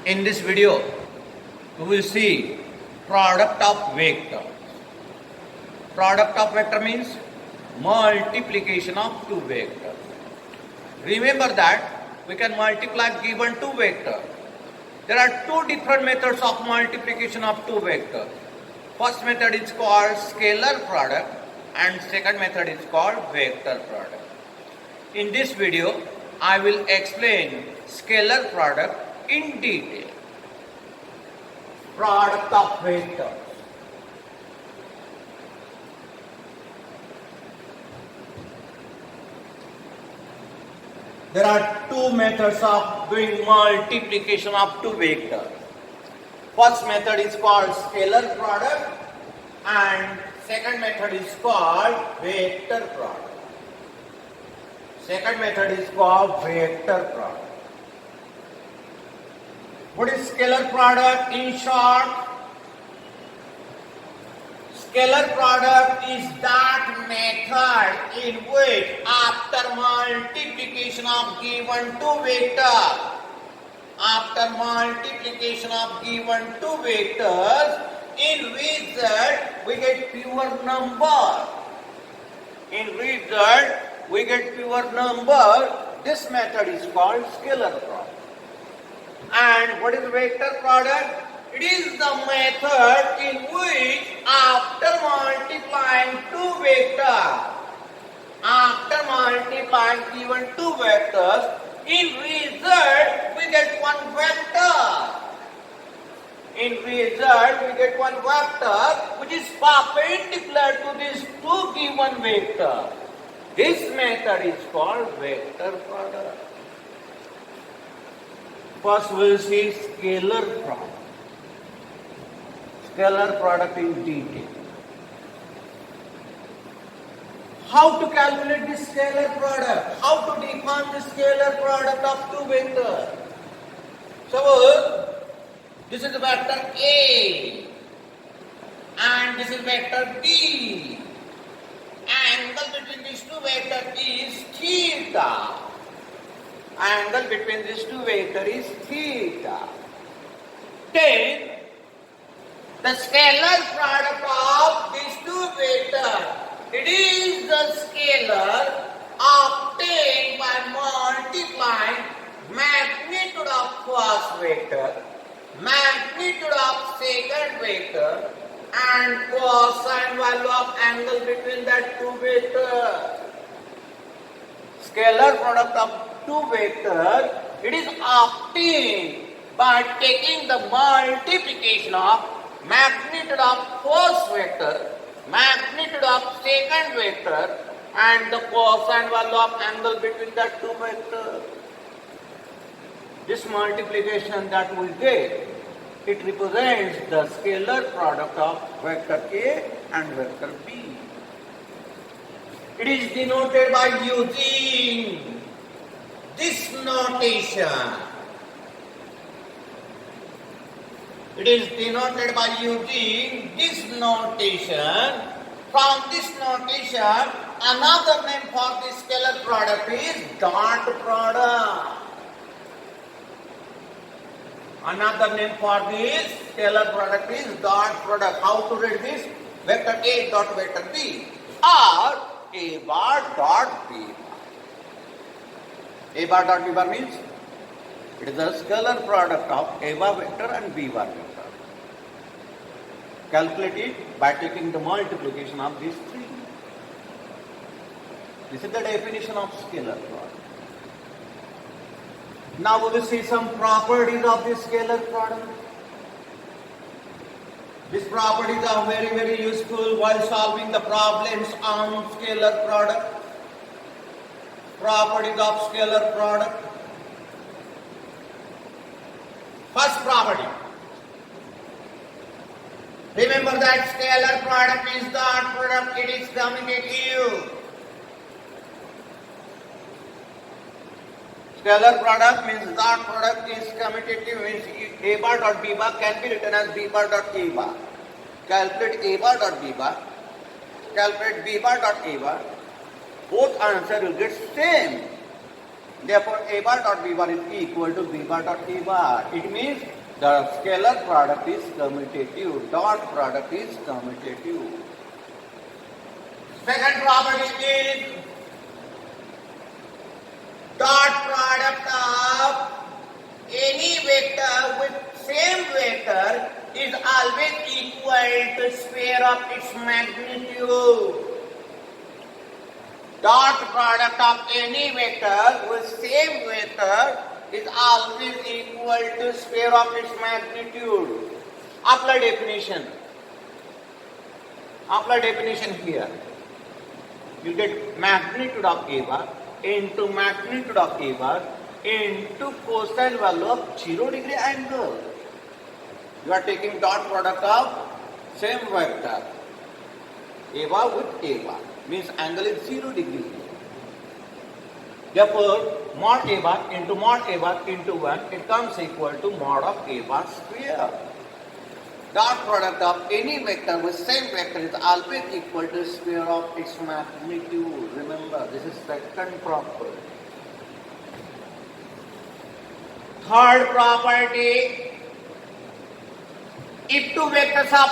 In this video, we will see product of vector. Product of vector means multiplication of two vectors. Remember that we can multiply given two vectors. There are two different methods of multiplication of two vectors. First method is called scalar product and second method is called vector product. In this video, I will explain scalar product in detail. Product of vectors. There are two methods of doing multiplication of two vectors. First method is called scalar product and second method is called vector product. Second method is called vector product. What is scalar product in short? Scalar product is that method in which after multiplication of given two vectors, in result we get pure number. This method is called scalar product. And what is vector product? It is the method in which after multiplying two vectors, given two vectors, in result we get one vector. Which is perpendicular to these two given vectors. This method is called vector product. First we will see scalar product. Scalar product in detail. How to calculate this scalar product? How to define the scalar product of two vectors? Suppose this is vector A and this is vector B. Angle between these two vectors is theta. Then the scalar product of these two vectors, it is the scalar obtained by multiplying magnitude of first vector, magnitude of second vector, and cosine value of angle between that two vectors. Scalar product of two vectors, it is obtained by taking the multiplication of magnitude of first vector, magnitude of second vector, and the cosine value of angle between the two vectors. This multiplication that we get, it represents the scalar product of vector A and vector B. It is denoted by using this notation. From this notation, another name for this scalar product is dot product. How to read this? Vector A dot vector B or A bar dot B bar. A bar dot B bar means it is the scalar product of A bar vector and B bar vector. Calculated by taking the multiplication of these three. This is the definition of scalar product. Now we will see some properties of this scalar product. These properties are very, very useful while solving the problems on scalar product. Properties of scalar product. First property. Remember that scalar product is dot product, it is commutative. Scalar product means dot product is commutative, means A bar dot B bar can be written as B bar dot A bar. Calculate A bar dot B bar, calculate B bar dot A bar, both answer will get same. Therefore, A bar dot B bar is equal to B bar dot A bar. It means the scalar product is commutative. Dot product is commutative. Second property is dot product of any vector with same vector is always equal to square of its magnitude. Dot product of any vector with same vector is always equal to square of its magnitude. Apply definition. Apply definition here. You get magnitude of A bar into magnitude of A bar into cosine value of 0 degree angle. You are taking dot product of same vector A bar with A bar, means angle is 0 degree. Therefore, mod A bar into 1, it comes equal to mod of A bar square. Dot product of any vector with same vector is always equal to square of its magnitude. Remember, this is second property. Third property, if two vectors are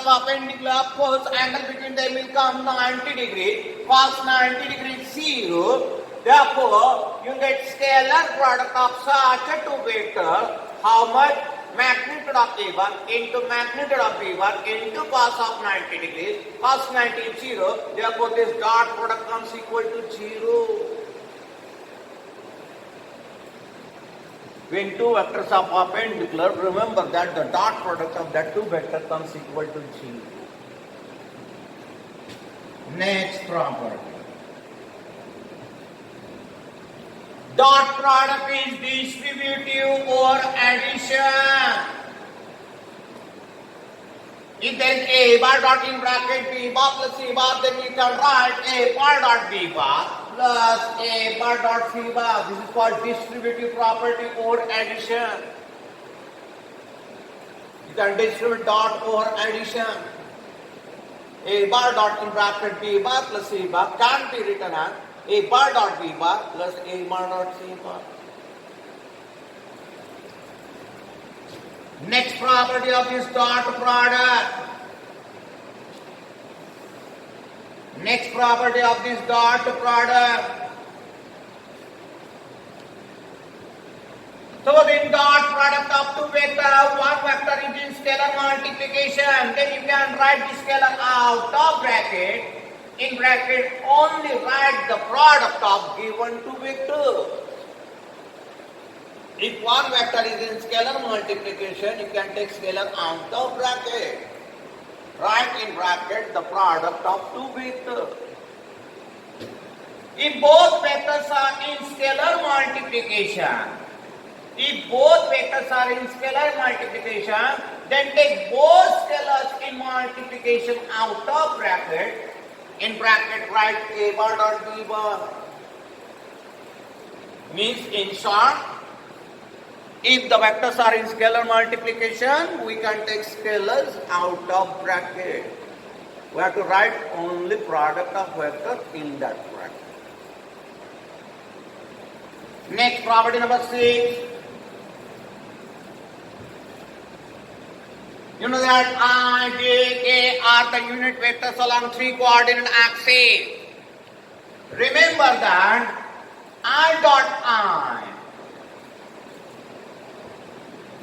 perpendicular, of course, angle between them will come 90 degree, cos 90 degree is 0. Therefore, you get scalar product of such a two vector, how much? Magnitude of A bar into magnitude of B bar into cos of 90 degrees, cos 90 is 0, therefore this dot product comes equal to 0. When two vectors are perpendicular, remember that the dot product of that two vectors comes equal to 0. Next property. Dot product is distributive or addition. If there is A bar dot in bracket B bar plus C bar, then we can write A bar dot B bar plus A bar dot C bar. This is called distributive property or addition. You can distribute dot or addition. A bar dot in bracket B bar plus C bar can be written as A bar dot B bar plus A bar dot C bar. Next property of this dot product. Next property of this dot product. So in dot product of two vectors, one vector is in scalar multiplication. Then you can write the scalar out of bracket. In bracket only write the product of given two vectors. If one vector is in scalar multiplication, you can take scalar out of bracket. Write in bracket the product of two vectors. If both vectors are in scalar multiplication, then take both scalars in multiplication out of bracket. In bracket write A bar dot B bar. Means in short, if the vectors are in scalar multiplication, we can take scalars out of bracket. We have to write only product of vector in that bracket. Next property number 6. You know that I, J, K are the unit vectors along 3 coordinate axes. Remember that I dot I,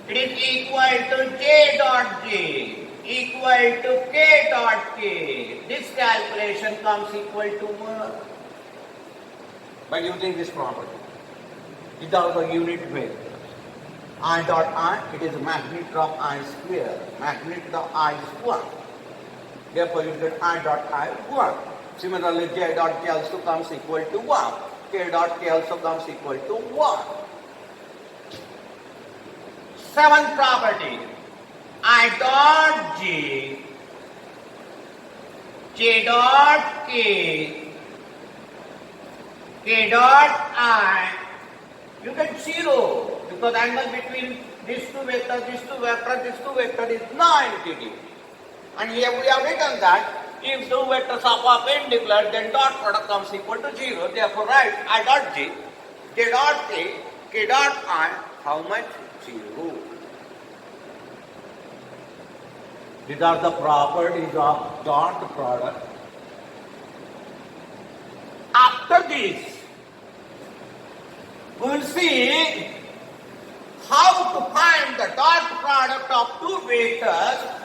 it is equal to J dot J equal to K dot K. This calculation comes equal to 1 by using this property. These are the unit vectors. I dot I, it is magnitude of I square. Magnitude of I is 1. Therefore, you get I dot I 1. Similarly, J dot K also comes equal to 1. K dot K also comes equal to 1. Seventh property. I dot J, J dot K, K dot I, you get 0 because angle between these two vectors is 90 degree. And here we have written that If two vectors are perpendicular, then dot product comes equal to 0. Therefore, write I dot j, j dot k, k dot I, how much? 0. These are the properties of dot product. After this, we will see how to find the dot product of two vectors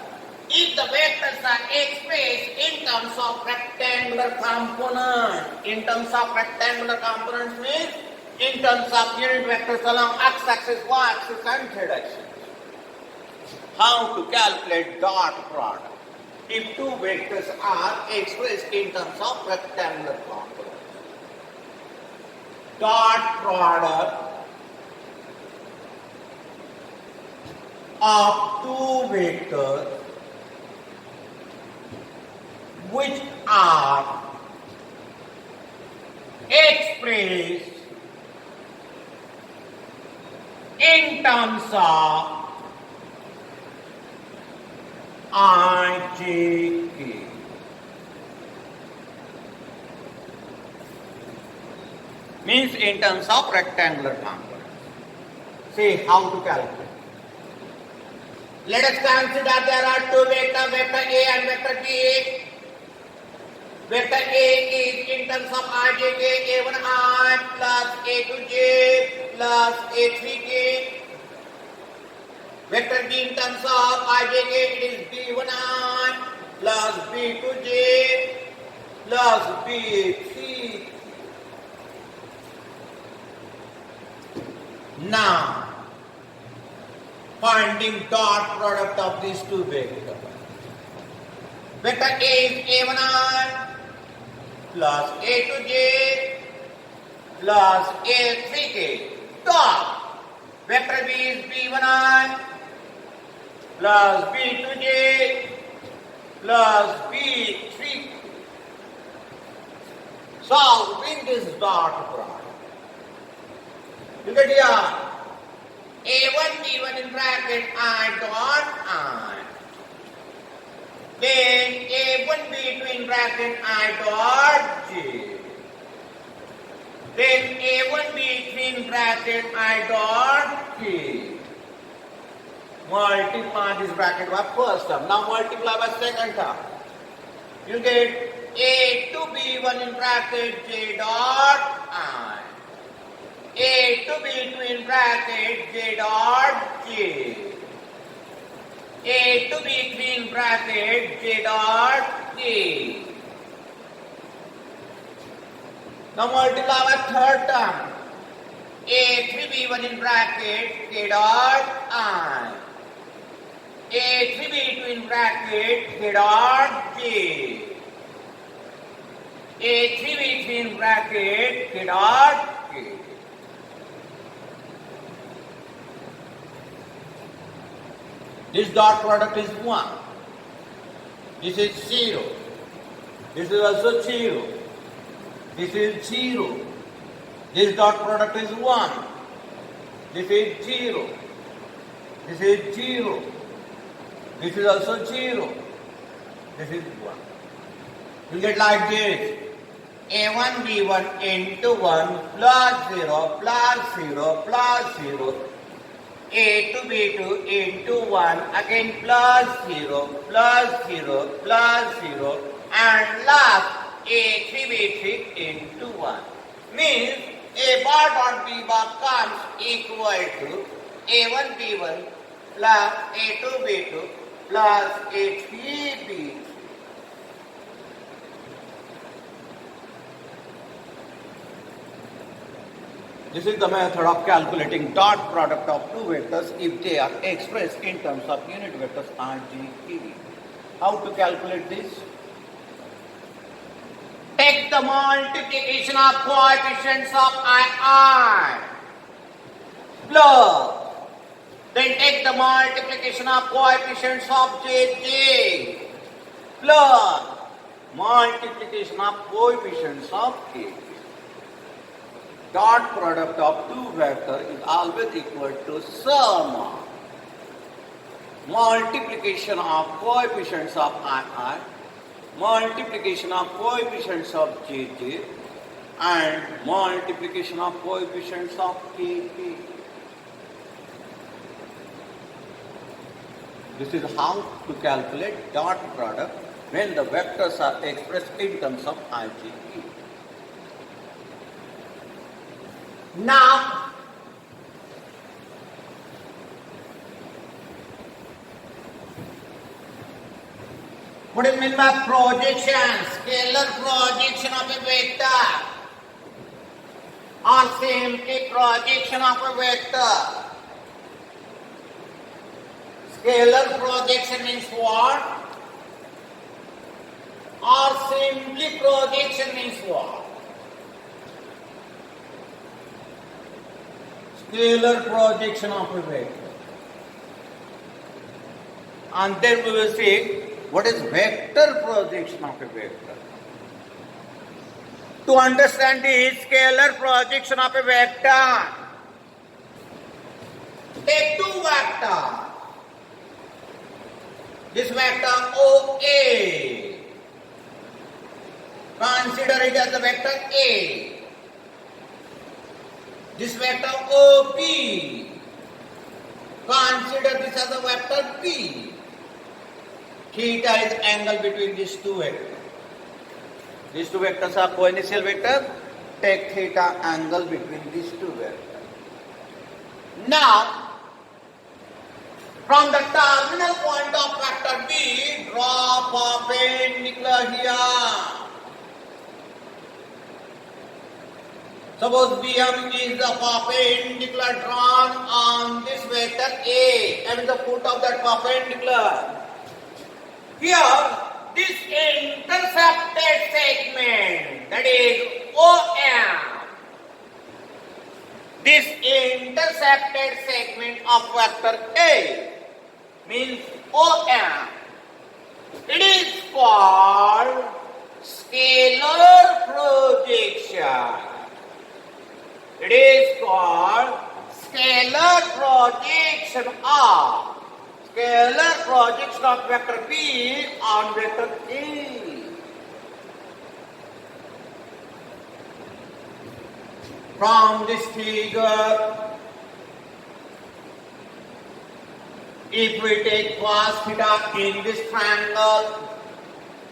if the vectors are expressed in terms of rectangular component. In terms of rectangular components means in terms of unit vectors along x-axis, y-axis and z-axis. How to calculate dot product if two vectors are expressed in terms of rectangular components. Dot product of two vectors which are expressed in terms of I, J, K. Means in terms of rectangular components. See how to calculate. Let us consider there are two vectors, vector A and vector B. Vector A is in terms of I, J, K, A1I plus A2J plus A3K. Vector B in terms of I, J, K, it is B1I plus B2J plus B3K. Now, finding dot product of these two vectors. Vector A is A1I plus A2J plus A3K. Dot. Vector B is B1I plus B2J plus B3K. Solving this dot product. Look at here. A1, B1 in bracket I dot I. Then A1, B2 in bracket I dot J. Then A1, B3 in bracket I dot K. Multiply this bracket by first term. Now multiply by second term. You get A2, B1 in bracket J dot I. A to B2 in bracket J dot J. A to B3 in bracket J dot K. Now multiply by third term. A3B1 in bracket K dot I. A3B2 in bracket K dot J. A3B3 in bracket K dot K. This dot product is 1. This is 0. This is also 0. This is 0. This dot product is 1. This is 0. This is 0. This is also 0. This is 1. You get like this. A1, B1 into 1 plus 0 plus 0 plus 0. A to B2 into 1 again plus 0 plus 0 plus 0 and last A3B3 into 1 means A bar dot B bar comes equal to A1 B1 plus A2 B2 plus A3 B3. This is the method of calculating dot product of two vectors if they are expressed in terms of unit vectors R, G, T. How to calculate this? Take the multiplication of coefficients of I plus then take the multiplication of coefficients of J plus multiplication of coefficients of K. Dot product of two vectors is always equal to sum of multiplication of coefficients of I multiplication of coefficients of J and multiplication of coefficients of K. This is how to calculate dot product when the vectors are expressed in terms of IJK. Now, what do you mean by projection? Scalar projection of a vector or simply projection of a vector. Scalar projection means what? Or simply projection means what? Scalar projection of a vector. And then we will see what is vector projection of a vector. To understand the scalar projection of a vector, take two vectors. This vector OA, consider it as the vector A. This vector OB, consider this as a vector B. Theta is angle between these two vectors. These two vectors are coinitial vectors. Take theta angle between these two vectors. Now, from the terminal point of vector B, draw perpendicular here. Suppose BM is the perpendicular drawn on this vector A and the foot of that perpendicular. Here, this intercepted segment, that is OM, this intercepted segment of vector A means OM. It is called scalar projection. It is called scalar projection of vector B on vector A. From this figure, if we take cos theta in this triangle,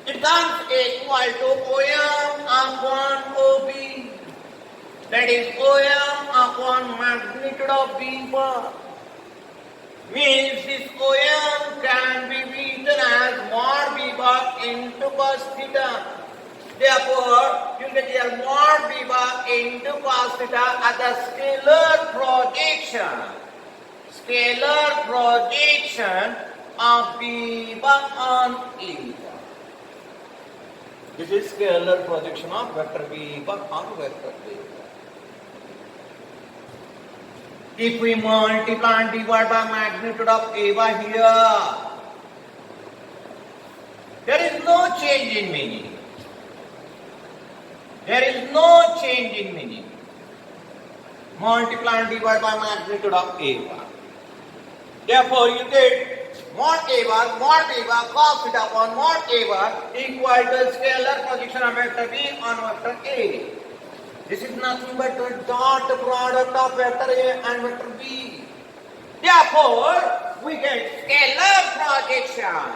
it comes equal to OM upon OB. That is OM upon magnitude of B bar. Means this OM can be written as mod B bar into cos theta. Therefore, you get here mod B bar into cos theta as a scalar projection. Scalar projection of B bar on A bar. This is scalar projection of vector B bar on vector A bar. If we multiply and divide by magnitude of A bar here, there is no change in meaning. There is no change in meaning. Multiply and divide by magnitude of A bar. Therefore, you get mod A bar cos theta upon mod A bar equal to scalar projection of vector B on vector A. This is nothing but the dot product of vector A and vector B. Therefore, we get scalar projection.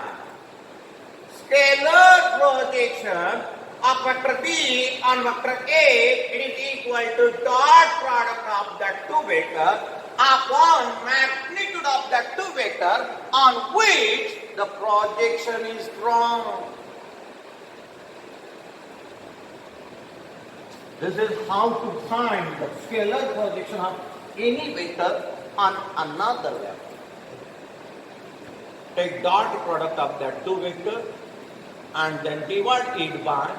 Scalar projection of vector B on vector A, it is equal to dot product of that two vector upon magnitude of that two vector on which the projection is drawn. This is how to find the scalar projection of any vector on another vector. Take dot product of that two vector and then divide it by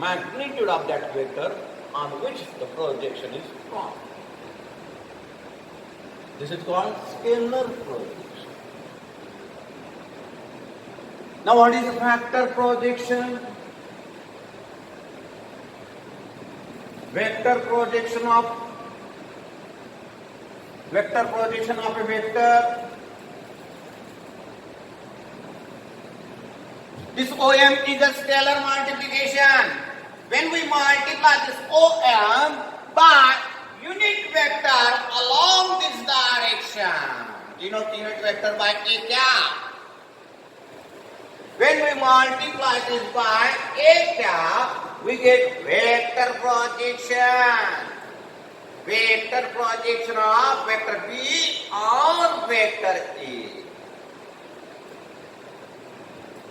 magnitude of that vector on which the projection is drawn. This is called scalar projection. Now what is a vector projection? Vector projection of a vector. This OM is a scalar multiplication. When we multiply this OM by unit vector along this direction, denote unit vector by A cap. When we multiply this by A cap, we get vector projection. Vector projection of vector B on vector A.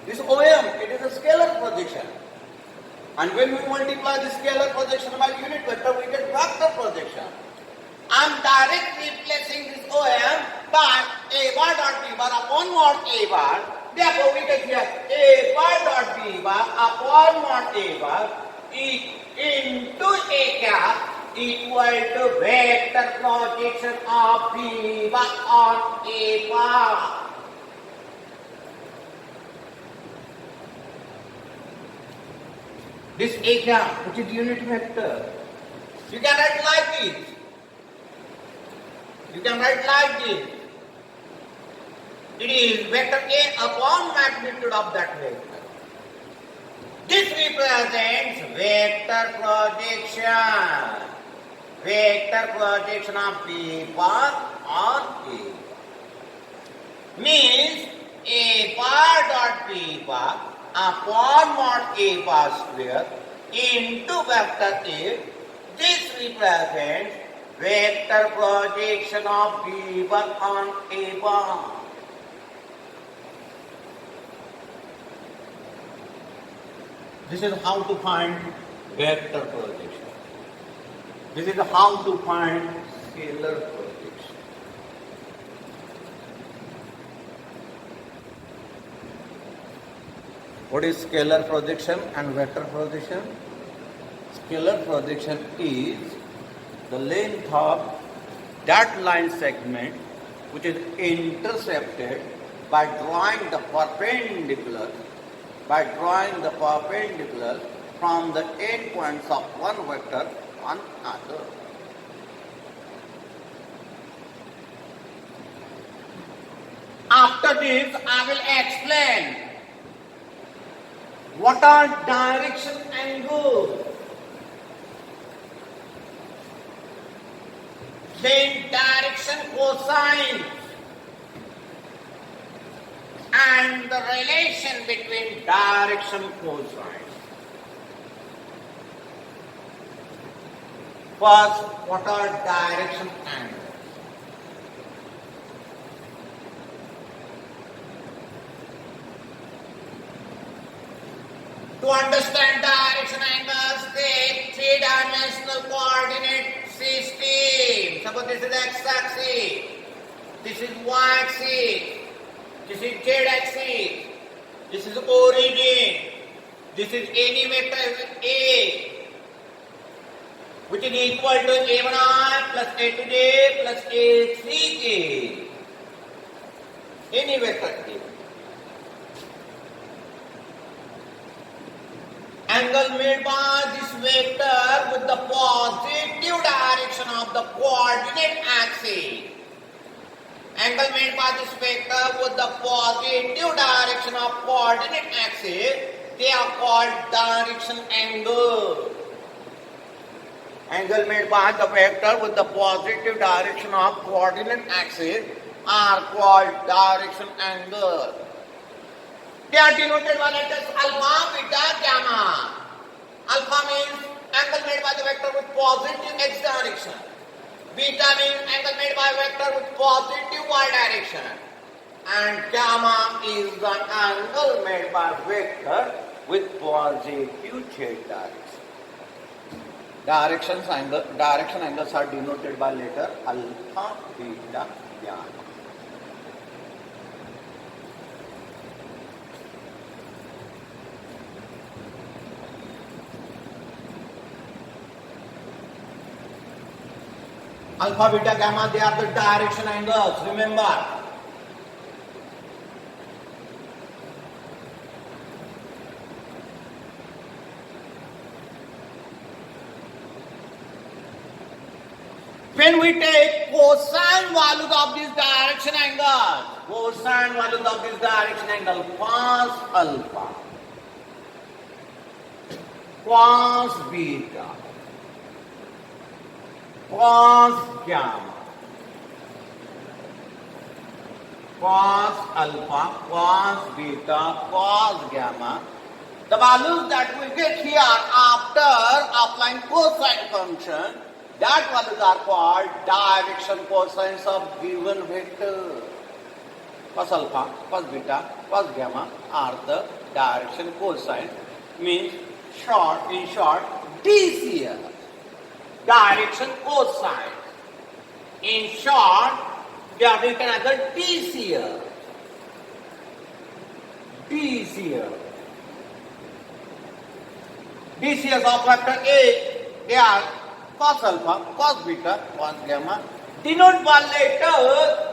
This OM, it is a scalar projection. And when we multiply the scalar projection by unit vector, we get vector projection. I am directly replacing this OM by A bar dot B bar upon mod A bar. Therefore, we get here A bar dot B bar upon mod A bar into A cap equal to vector projection of B bar on A bar. This A cap, which is unit vector, you can write like this. You can write like this. It is vector A upon magnitude of that vector. This represents vector projection. Vector projection of B bar on A. Means A bar dot B bar upon mod A bar square into vector A. This represents vector projection of B bar on A bar. This is how to find vector projection. This is how to find scalar projection. What is scalar projection and vector projection? Scalar projection is the length of that line segment which is intercepted by drawing the perpendicular from the endpoints of one vector on another. After this, I will explain what are direction angles, then direction cosine, and the relation between direction cosine. First, what are direction angles? To understand direction angles, take three-dimensional coordinate system. Suppose this is x-axis, this is y-axis, this is z-axis, this is origin, this is any vector A, which is equal to A1i plus A2j plus A3j. Any vector A. Angle made by this vector with the positive direction of the coordinate axis. Angle made by this vector with the positive direction of coordinate axis, they are called direction angle. Angle made by the vector with the positive direction of coordinate axis are called direction angle. They are denoted by letters alpha, beta, gamma. Alpha means angle made by the vector with positive x direction. Beta means angle made by vector with positive y direction. And gamma is the angle made by vector with positive z direction. Direction angles are denoted by letter alpha, beta, gamma. Alpha, beta, gamma, they are the direction angles, remember. When we take cosine values of this direction angle, cos alpha, cos beta, cos gamma, cos alpha, cos beta, cos gamma. The values that we get here after applying cosine function, that values are called direction cosines of given vector. Cos alpha, cos beta, cos gamma are the direction cosines. Means in short, DCF, direction cosine. In short, they are written as a DCF. DCF of vector A, they are cos alpha, cos beta, cos gamma, denoted by letter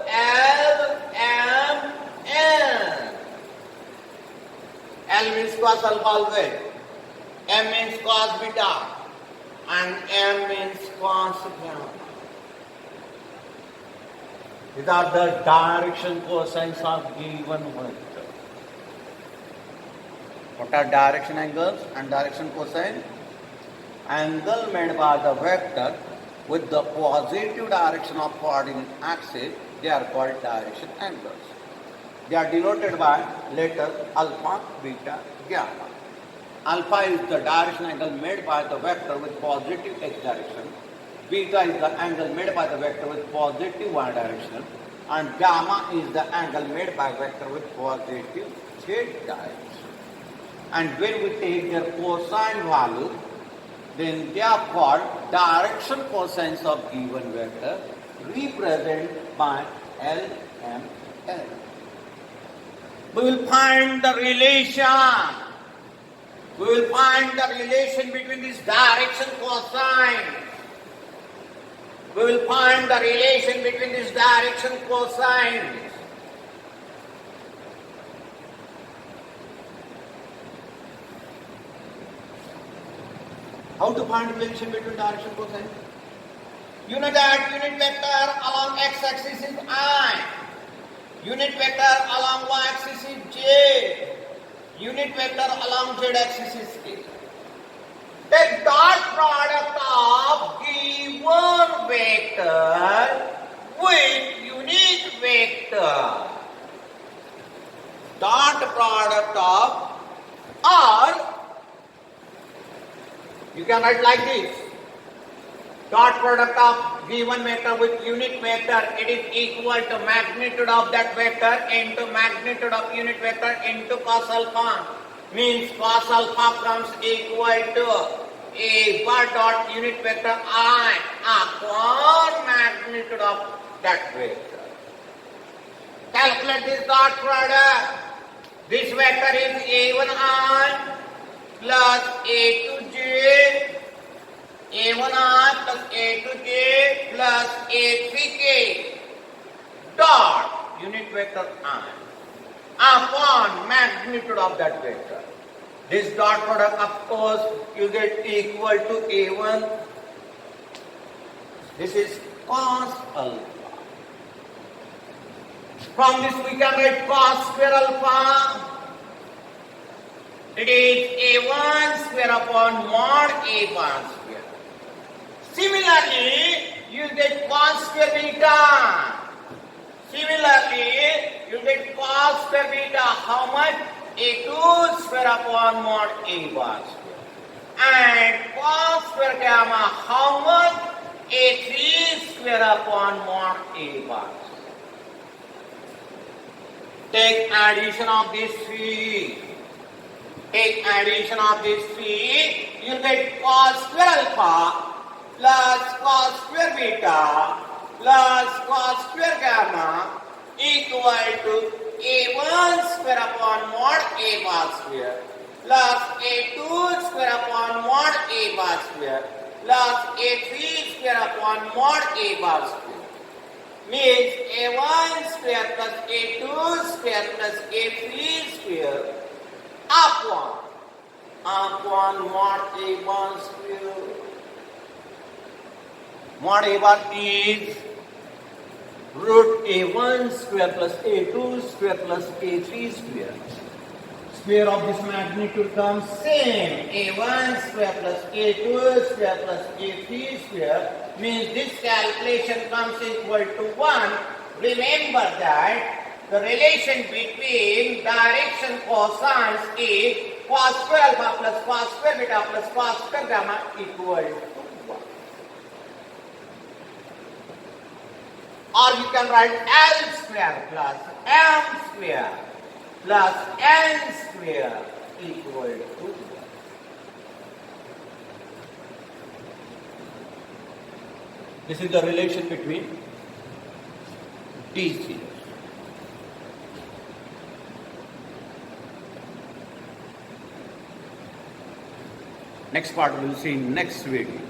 L, M, N. L means cos alpha always, M means cos beta, and M means cos gamma. These are the direction cosines of given vector. What are direction angles and direction cosine? Angle made by the vector with the positive direction of coordinate axis, they are called direction angles. They are denoted by letters alpha, beta, gamma. Alpha is the direction angle made by the vector with positive x direction. Beta is the angle made by the vector with positive y direction. And gamma is the angle made by vector with positive z direction. And when we take their cosine value, then they are called direction cosines of given vector, represented by L, M, N. We will find the relation. We will find the relation between this direction cosine. We will find the relation between this direction cosine. How to find the relation between direction cosine? You know that unit vector along x-axis is I. Unit vector along y-axis is j. Unit vector along z-axis is k. The dot product of given vector with unit vector. Dot product of, or you can write like this. Dot product of given vector with unit vector, it is equal to magnitude of that vector into magnitude of unit vector into cos alpha. Means cos alpha comes equal to a bar dot unit vector I upon magnitude of that vector. Calculate this dot product. This vector is a1i plus a to j, a1i plus a to j plus a3k dot unit vector I upon magnitude of that vector. This dot product, of course, you get equal to a1. This is cos alpha. From this we can write cos square alpha. It is a1 square upon mod a1 square. Similarly, you get cos square beta. Similarly, you get cos square beta. How much? a2 square upon mod a1 square. And cos square gamma. How much? a3 square upon mod a1 square. Take addition of these three. Take addition of these three, you get cos square alpha plus cos square beta plus cos square gamma equal to a1 square upon mod a bar square plus a2 square upon mod a bar square plus a3 square upon mod a bar square. Means a1 square plus a2 square plus a3 square upon mod a bar square. Mod a bar is root a1 square plus a2 square plus a3 square. square of this magnitude comes same. A1 square plus A2 square plus A3 square means this calculation comes equal to 1. Remember that the relation between direction cosines is cos square alpha plus cos square beta plus cos square gamma equal to 1. Or you can write L square plus M square plus N square equal to 1. This is the relation between these zeros. Next part we will see in next video.